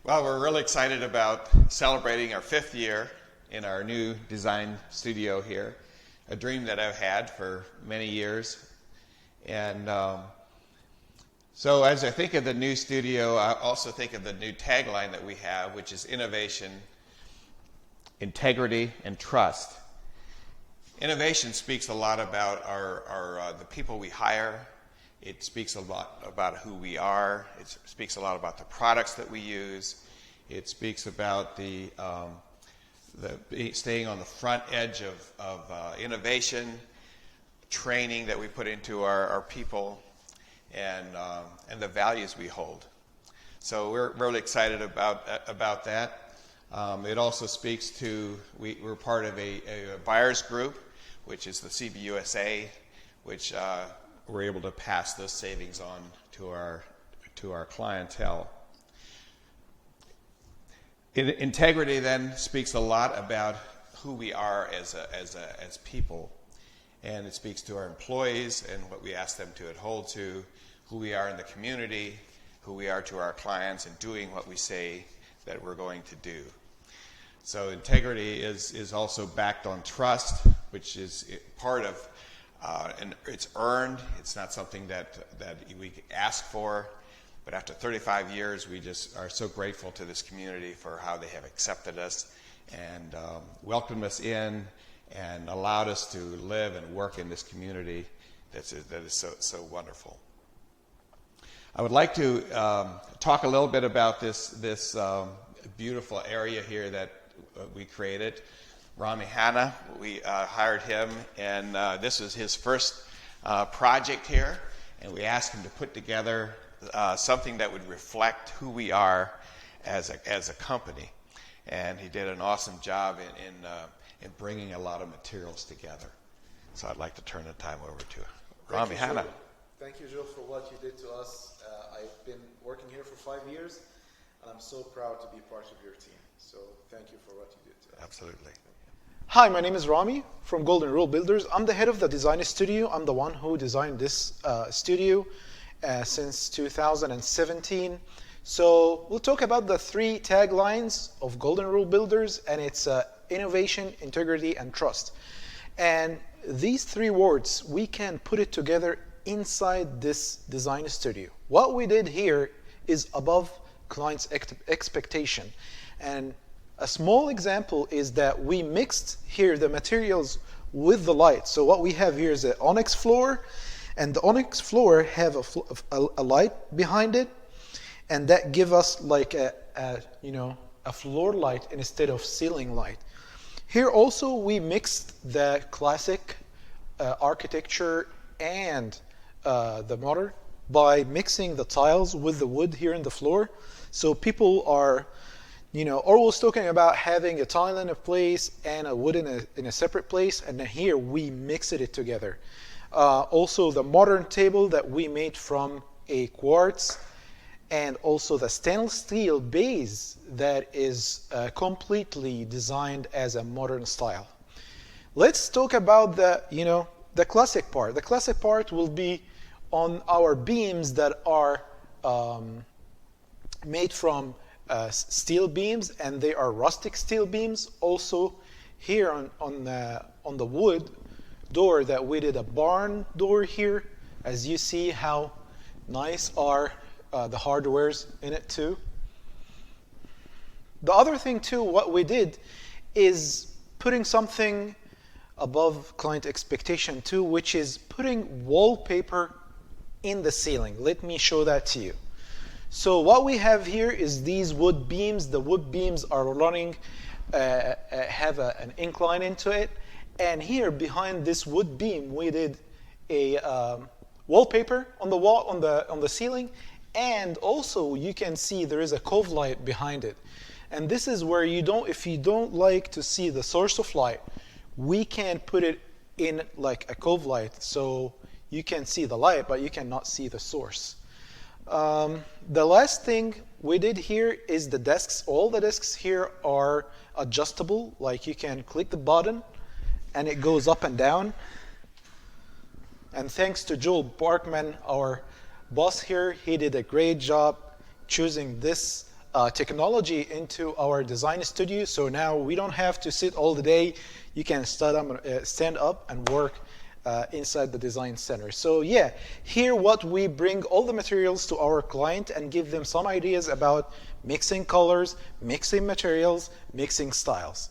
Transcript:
Well, we're really excited about celebrating our 5th year in our new design studio here, a dream that I've had for many years. And so as I think of the new studio, I also think of the new tagline that we have, which is innovation, integrity, and trust. Innovation speaks a lot about the people we hire. It speaks a lot about who we are. It speaks a lot about the products that we use. It speaks about the staying on the front edge of innovation, training that we put into our people, and the values we hold. So we're really excited about that. It also speaks to we're part of a buyers group, which is the CBUSA, which we're able to pass those savings on to our clientele. Integrity then speaks a lot about who we are as people, and it speaks to our employees and what we ask them to hold to, who we are in the community, who we are to our clients, and doing what we say that we're going to do. So integrity is also backed on trust, which is part of, and it's earned. It's not something that we ask for. But after 35 years, we just are so grateful to this community for how they have accepted us and welcomed us in and allowed us to live and work in this community that is so wonderful. I would like to talk a little bit about this beautiful area here that we created. Rami Hanna, we hired him, and this was his first project here, and we asked him to put together something that would reflect who we are as a company. And he did an awesome job in bringing a lot of materials together. So I'd like to turn the time over to Rami Hanna. Thank you, Joe, for what you did to us. I've been working here for 5 years, and I'm so proud to be part of your team. So thank you for what you did to us. Absolutely. Hi, my name is Rami from Golden Rule Builders. I'm the head of the design studio. I'm the one who designed this studio since 2017. So we'll talk about the 3 taglines of Golden Rule Builders, and it's innovation, integrity, and trust. And these 3 words, we can put it together inside this design studio. What we did here is above client's expectation. And a small example is that we mixed here the materials with the light. So what we have here is an onyx floor, and the onyx floor have a light behind it, and that give us like a floor light instead of ceiling light. Here also we mixed the classic architecture and the modern by mixing the tiles with the wood here in the floor. So people are always talking about having a tile in a place and a wood in a separate place, and then here we mixed it together. Also the modern table that we made from a quartz, and also the stainless steel base that is completely designed as a modern style. Let's talk about the classic part. The classic part will be on our beams that are made from steel beams, and they are rustic steel beams. Also here on the wood door that we did a barn door here. As you see how nice are the hardwares in it too. The other thing too, what we did is putting something above client expectation too, which is putting wallpaper in the ceiling. Let me show that to you. So what we have here is these wood beams. The wood beams are running, have an incline into it. And here behind this wood beam, we did a wallpaper on the wall, on the ceiling. And also you can see there is a cove light behind it. And this is where if you don't like to see the source of light, we can put it in like a cove light. So you can see the light, but you cannot see the source. The last thing we did here is the desks. All the desks here are adjustable. Like you can click the button and it goes up and down. And thanks to Joel Barkman, our boss here, he did a great job choosing this technology into our design studio. So now we don't have to sit all the day. You can stand up and work inside the design center. So yeah, here what we bring all the materials to our client and give them some ideas about mixing colors, mixing materials, mixing styles.